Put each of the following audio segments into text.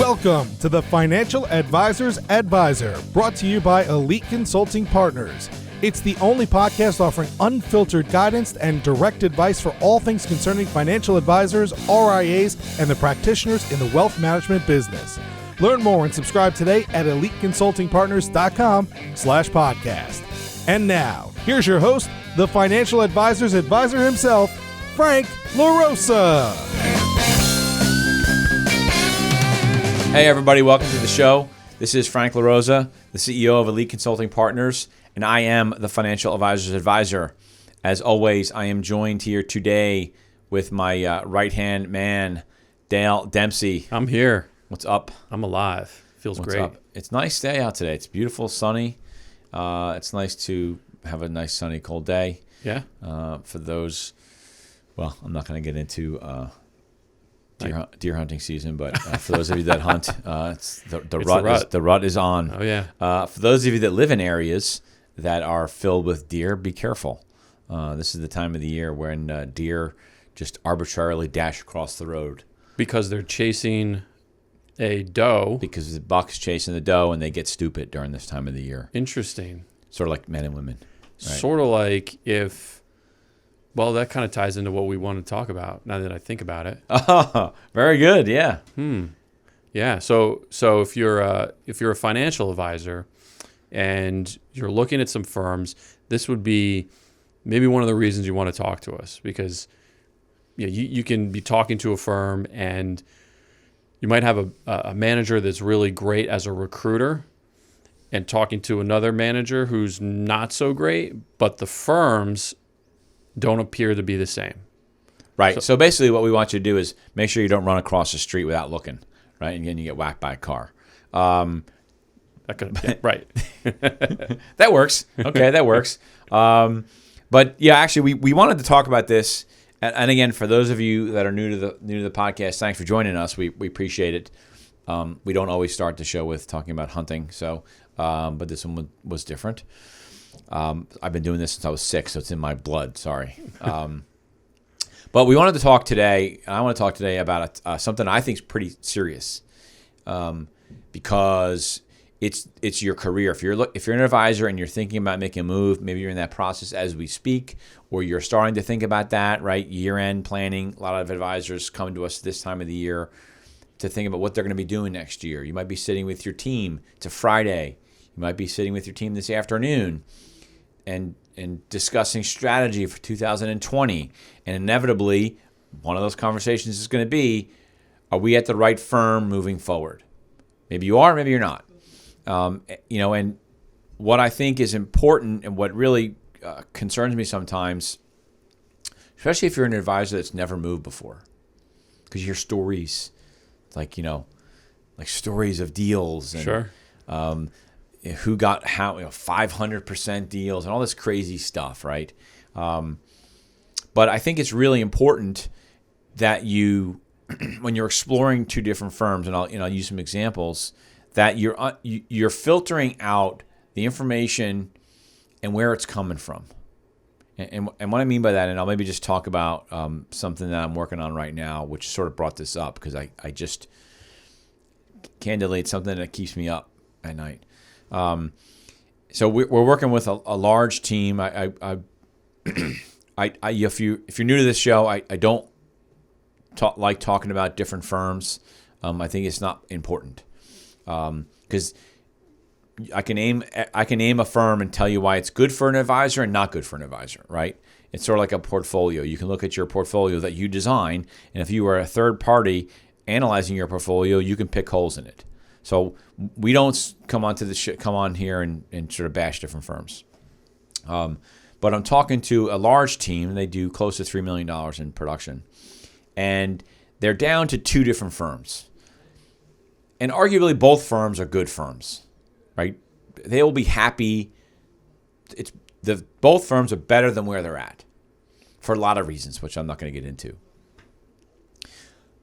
Welcome to the Financial Advisor's Advisor, brought to you by Elite Consulting Partners. It's the only podcast offering unfiltered guidance and direct advice for all things concerning financial advisors, RIAs, and the practitioners in the wealth management business. Learn more and subscribe today at eliteconsultingpartners.com/podcast. And now, here's your host, the Financial Advisor's Advisor himself, Frank LaRosa. Hey everybody, welcome to the show. This is Frank LaRosa, the CEO of Elite Consulting Partners, and I am the Financial Advisor's Advisor. As always, I am joined here today with my right-hand man, Dale Dempsey. I'm here. What's up? I'm alive. Feels What's great. up? It's a nice day out today. It's beautiful, sunny. It's nice to have a nice, sunny, cold day. Yeah. For those, well, I'm not going to get into deer hunting season, but for those of you that hunt, the rut is on. Oh yeah. For those of you that live in areas that are filled with deer, be careful. This is the time of the year when deer just arbitrarily dash across the road Because they're chasing a doe. because the buck's chasing the doe, and they get stupid during this time of the year. Interesting. Sort of like men and women. Right? Sort of like well, that kind of ties into what we want to talk about now that I think about it. Oh, very good. Yeah. Yeah. So if you're a financial advisor and you're looking at some firms, this would be maybe one of the reasons you want to talk to us, because you can be talking to a firm and you might have a manager that's really great as a recruiter and talking to another manager who's not so great, but the firms don't appear to be the same. Right. So basically what we want you to do is make sure you don't run across the street without looking, right? And then you get whacked by a car. That could right. That works. Okay, that works. But yeah, actually, we wanted to talk about this. And again, for those of you that are new to the podcast, thanks for joining us. We appreciate it. We don't always start the show with talking about hunting, so but this one was different. I've been doing this since I was 6, so it's in my blood. Sorry. But we wanted to talk today. I want to talk today about something I think is pretty serious, because it's your career. If you're an advisor and you're thinking about making a move, maybe you're in that process as we speak, or you're starting to think about that. Right, year-end planning. A lot of advisors come to us this time of the year to think about what they're going to be doing next year. You might be sitting with your team. It's a Friday. You might be sitting with your team this afternoon and discussing strategy for 2020. And inevitably, one of those conversations is going to be, are we at the right firm moving forward? Maybe you are, maybe you're not. And what I think is important and what really concerns me sometimes, especially if you're an advisor that's never moved before, because you hear stories like stories of deals and Sure. Who got how 500% deals and all this crazy stuff, right? But I think it's really important that you, when you're exploring two different firms, and I'll use some examples, that you're filtering out the information and where it's coming from. And what I mean by that, and I'll maybe just talk about something that I'm working on right now, which sort of brought this up, because I just, candidly, it's something that keeps me up at night. So we're working with a large team. If you're new to this show, I don't like talking about different firms. I think it's not important, because I can name a firm and tell you why it's good for an advisor and not good for an advisor, right? It's sort of like a portfolio. You can look at your portfolio that you design, and if you are a third party analyzing your portfolio, you can pick holes in it. So we don't come on here and sort of bash different firms. But I'm talking to a large team. They do close to $3 million in production. And they're down to 2 different firms. And arguably both firms are good firms, right? They will be happy. Both firms are better than where they're at for a lot of reasons, which I'm not going to get into.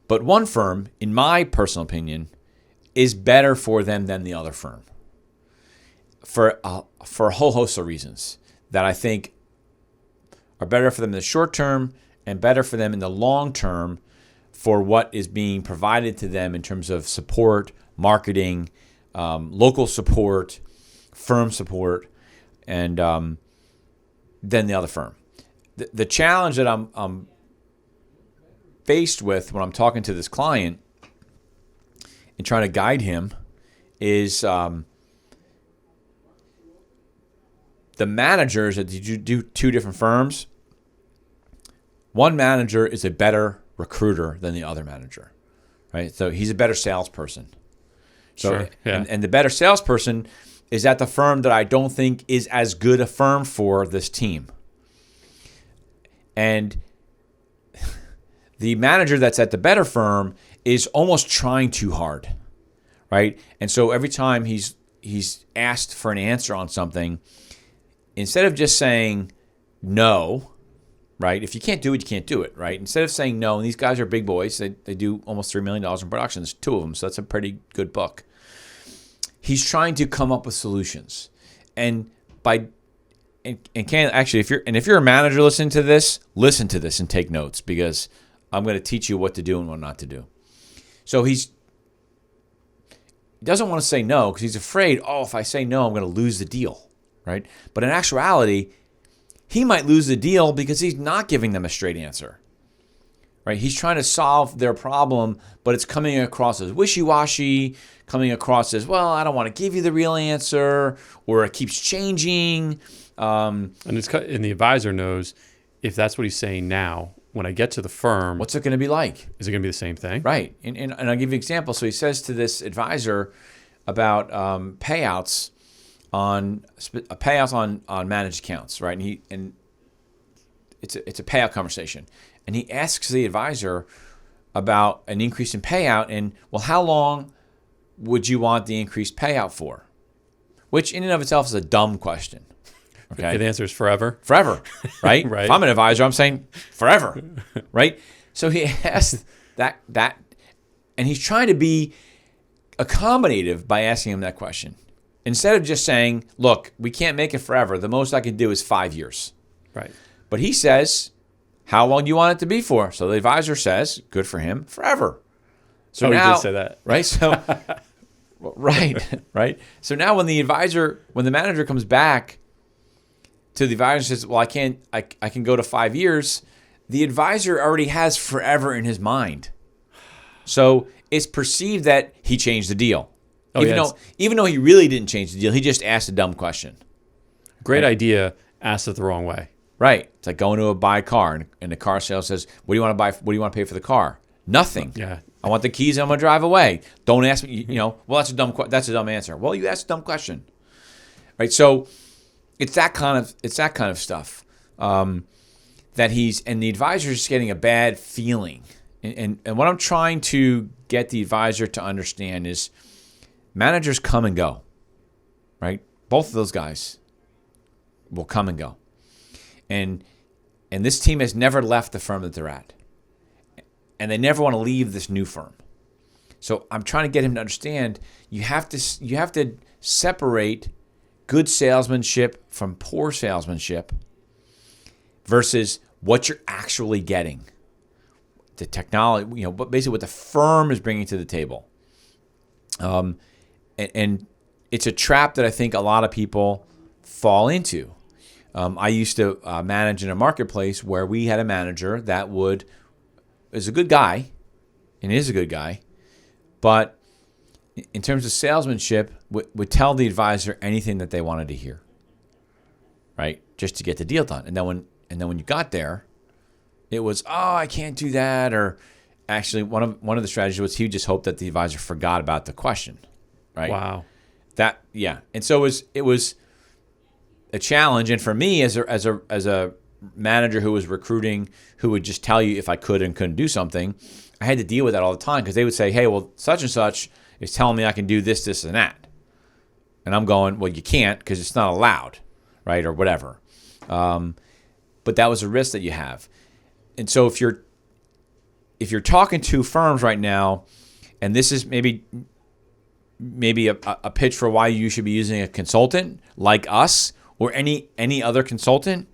But one firm, in my personal opinion, is better for them than the other firm for a whole host of reasons that I think are better for them in the short term and better for them in the long term for what is being provided to them in terms of support, marketing, local support, firm support, and than the other firm. The challenge that I'm faced with when I'm talking to this client and trying to guide him is the managers that you do two different firms. One manager is a better recruiter than the other manager, right? So he's a better salesperson. So, Sure, yeah. and the better salesperson is at the firm that I don't think is as good a firm for this team. And the manager that's at the better firm is almost trying too hard, right? And so every time he's asked for an answer on something, instead of just saying no, right? If you can't do it, you can't do it, right? Instead of saying no, and these guys are big boys, they do almost $3 million in production. There's two of them, so that's a pretty good book. He's trying to come up with solutions, and actually, if you're a manager listening to this, listen to this and take notes, because I'm going to teach you what to do and what not to do. So he doesn't want to say no because he's afraid, if I say no, I'm going to lose the deal, right? But in actuality, he might lose the deal because he's not giving them a straight answer, right? He's trying to solve their problem, but it's coming across as wishy-washy, coming across as, well, I don't want to give you the real answer, or it keeps changing. And the advisor knows if that's what he's saying now, when I get to the firm, What's it going to be like? is it going to be the same thing? Right. And I'll give you an example. So he says to this advisor about payouts on managed accounts, right? And it's a payout conversation. And he asks the advisor about an increase in payout and, well, how long would you want the increased payout for? Which in and of itself is a dumb question. Okay. The answer is forever. Forever, right? Right. If I'm an advisor, I'm saying forever, right? So he asked that, and he's trying to be accommodative by asking him that question. Instead of just saying, look, we can't make it forever. The most I can do is 5 years. Right. But he says, how long do you want it to be for? So the advisor says, good for him, forever. So he now, did say that. right? So, right. So now when the manager comes back to the advisor and says, well, I can go to 5 years, the advisor already has forever in his mind. So it's perceived that he changed the deal. Even though he really didn't change the deal, he just asked a dumb question. Great idea, asked it the wrong way. Right. It's like going to buy a car, and the car sales says, what do you want to buy? What do you want to pay for the car? Nothing. Yeah. I want the keys and I'm going to drive away. Don't ask me, well, that's a dumb answer. Well, you asked a dumb question. Right? So it's that kind of stuff and the advisor is just getting a bad feeling. And what I'm trying to get the advisor to understand is managers come and go, right? Both of those guys will come and go. And this team has never left the firm that they're at. And they never want to leave this new firm. So I'm trying to get him to understand you have to separate good salesmanship from poor salesmanship versus what you're actually getting. The technology, but basically what the firm is bringing to the table. And it's a trap that I think a lot of people fall into. I used to manage in a marketplace where we had a manager that is a good guy, and is a good guy, but in terms of salesmanship, would tell the advisor anything that they wanted to hear, right? Just to get the deal done. And then when you got there, it was, I can't do that. Or actually, one of the strategies was he would just hope that the advisor forgot about the question, right? Wow. And so it was a challenge. And for me, as a manager who was recruiting, who would just tell you if I could and couldn't do something, I had to deal with that all the time because they would say, hey, well, such and such is telling me I can do this, this, and that. And I'm going, well, you can't because it's not allowed, right, or whatever. But that was a risk that you have. And so if you're talking to firms right now, and this is maybe a pitch for why you should be using a consultant like us or any other consultant,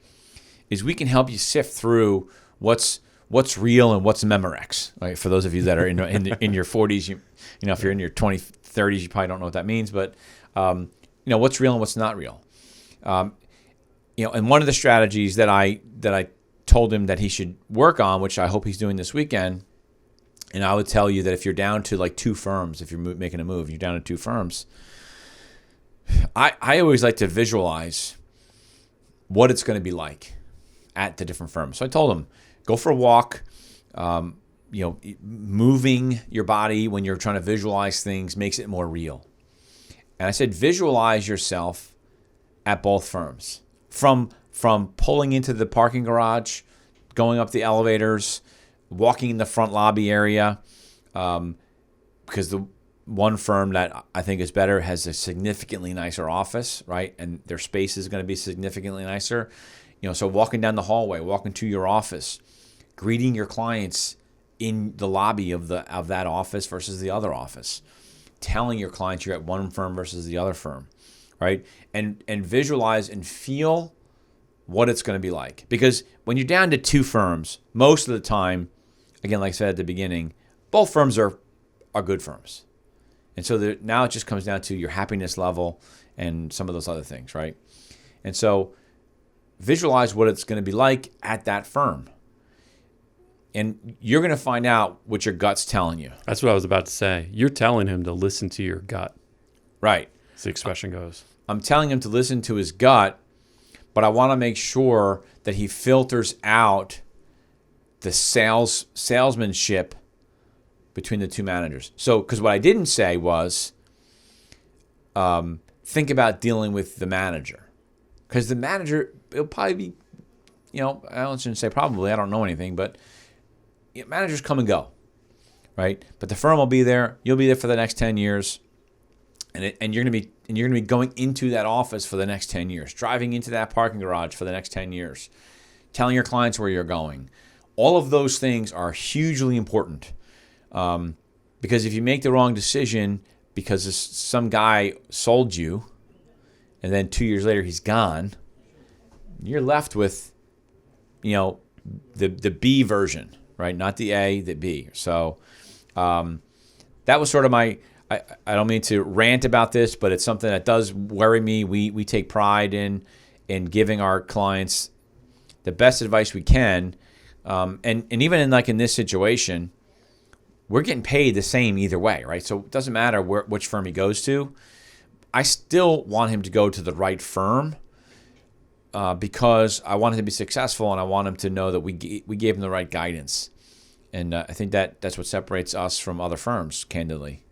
is we can help you sift through what's what's real and what's Memorex. Right? For those of you that are in your 40s, you know, if you're in your 20s, 30s, you probably don't know what that means. But you know, what's real and what's not real. You know, and one of the strategies that I told him that he should work on, which I hope he's doing this weekend, and I would tell you that if you're down to like 2 firms, if you're making a move, you're down to 2 firms. I always like to visualize what it's going to be like at the different firms. So I told him, go for a walk. You know, moving your body when you're trying to visualize things makes it more real. And I said, visualize yourself at both firms. From pulling into the parking garage, going up the elevators, walking in the front lobby area, because the one firm that I think is better has a significantly nicer office, right? And their space is going to be significantly nicer. You know, so walking down the hallway, walking to your office, greeting your clients in the lobby of that office versus the other office, telling your clients you're at one firm versus the other firm, right? And visualize and feel what it's going to be like. Because when you're down to 2 firms, most of the time, again, like I said at the beginning, both firms are good firms. And so now it just comes down to your happiness level and some of those other things, right? And so visualize what it's going to be like at that firm. And you're going to find out what your gut's telling you. That's what I was about to say. You're telling him to listen to your gut. Right. As the expression goes. I'm telling him to listen to his gut, but I want to make sure that he filters out the salesmanship between the 2 managers. So, because what I didn't say was, think about dealing with the manager. Because the manager, it'll probably be, you know, I shouldn't say probably, I don't know anything, but you know, managers come and go, right? But the firm will be there. You'll be there for the next 10 years. And you're going to be going into that office for the next 10 years, driving into that parking garage for the next 10 years, telling your clients where you're going. All of those things are hugely important. Because if you make the wrong decision because some guy sold you and then 2 years later he's gone, you're left with, you know, the B version, right? Not the A, the B. So that was sort of my, I don't mean to rant about this, but it's something that does worry me. We take pride in giving our clients the best advice we can. And even in this situation, we're getting paid the same either way, right? So it doesn't matter which firm he goes to. I still want him to go to the right firm because I want him to be successful and I want him to know that we gave him the right guidance. And I think that's what separates us from other firms, candidly.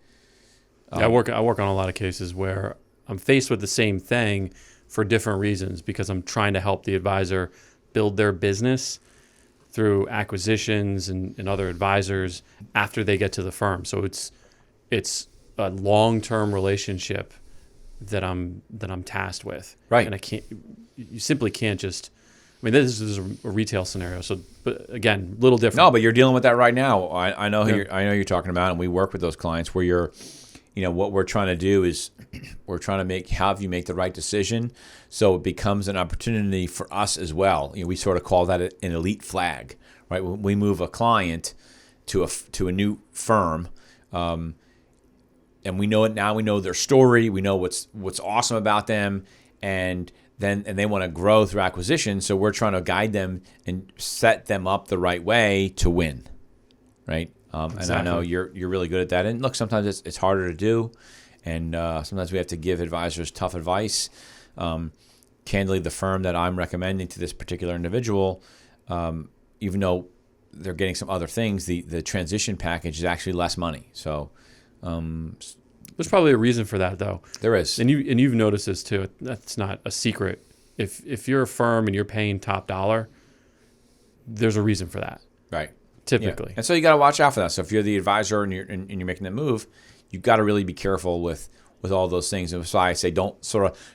I work on a lot of cases where I'm faced with the same thing for different reasons because I'm trying to help the advisor build their business through acquisitions and other advisors after they get to the firm. So it's a long-term relationship that I'm tasked with. Right. And you simply can't just, I mean, this is a retail scenario. So, but again, a little different. No, but you're dealing with that right now. I know who I know you're talking about, and we work with those clients where you're, you know, what we're trying to do is we're trying to have you make the right decision so it becomes an opportunity for us as well. You know, we sort of call that an elite flag, right? When we move a client to a new firm, and we know it now, we know their story, we know what's awesome about them, and they want to grow through acquisition, so we're trying to guide them and set them up the right way to win, right? Exactly. And I know you're really good at that. And look, sometimes it's harder to do, and sometimes we have to give advisors tough advice. Candidly, the firm that I'm recommending to this particular individual, even though they're getting some other things, the transition package is actually less money. So there's probably a reason for that, though. There is, and you've noticed this too. That's not a secret. If you're a firm and you're paying top dollar, there's a reason for that. Right. Typically. Yeah. And so you got to watch out for that. So if you're the advisor and you're making that move, you've got to really be careful with all those things. And so I say don't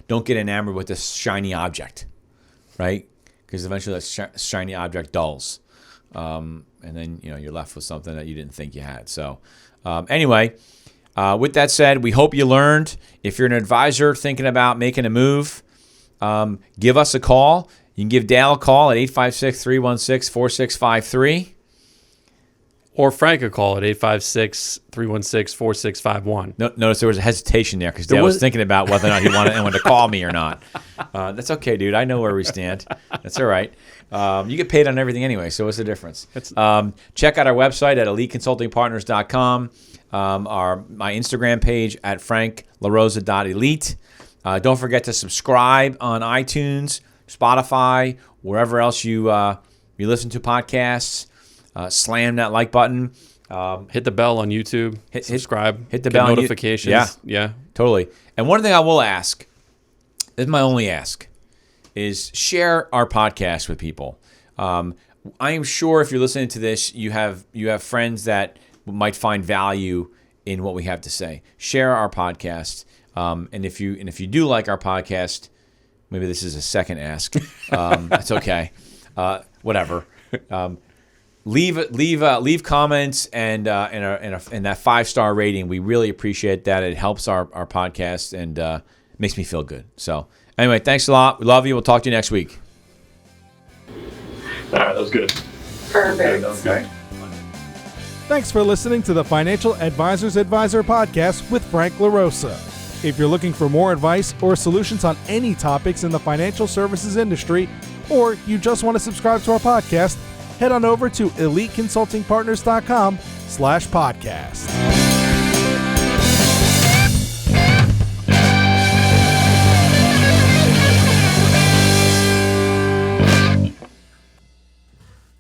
get enamored with this shiny object, right? Because eventually that shiny object dulls, and then you're left with something that you didn't think you had. So anyway, with that said, we hope you learned. If you're an advisor thinking about making a move, give us a call. You can give Dale a call at 856-316-4653. Or Frank could call it 856-316-4651. Notice there was a hesitation there because Dale was thinking about whether or not he wanted anyone to call me or not. That's okay, dude. I know where we stand. That's all right. You get paid on everything anyway, so what's the difference? Check out our website at eliteconsultingpartners.com, my Instagram page at frankLaRosa.elite. Don't forget to subscribe on iTunes, Spotify, wherever else you listen to podcasts. Slam that like button. Hit the bell on YouTube. Subscribe. Hit the bell. Notifications. Yeah. Totally. And one thing I will ask, this is my only ask, is share our podcast with people. I am sure if you're listening to this, you have friends that might find value in what we have to say. Share our podcast. And if you do like our podcast, maybe this is a second ask. That's okay. Whatever. Leave comments and that 5-star rating. We really appreciate that. It helps our podcast and makes me feel good. So anyway, thanks a lot. We love you. We'll talk to you next week. All right, that was good. Perfect. That was great. Thanks for listening to the Financial Advisors Advisor podcast with Frank LaRosa. If you're looking for more advice or solutions on any topics in the financial services industry, or you just want to subscribe to our podcast, head on over to eliteconsultingpartners.com/podcast.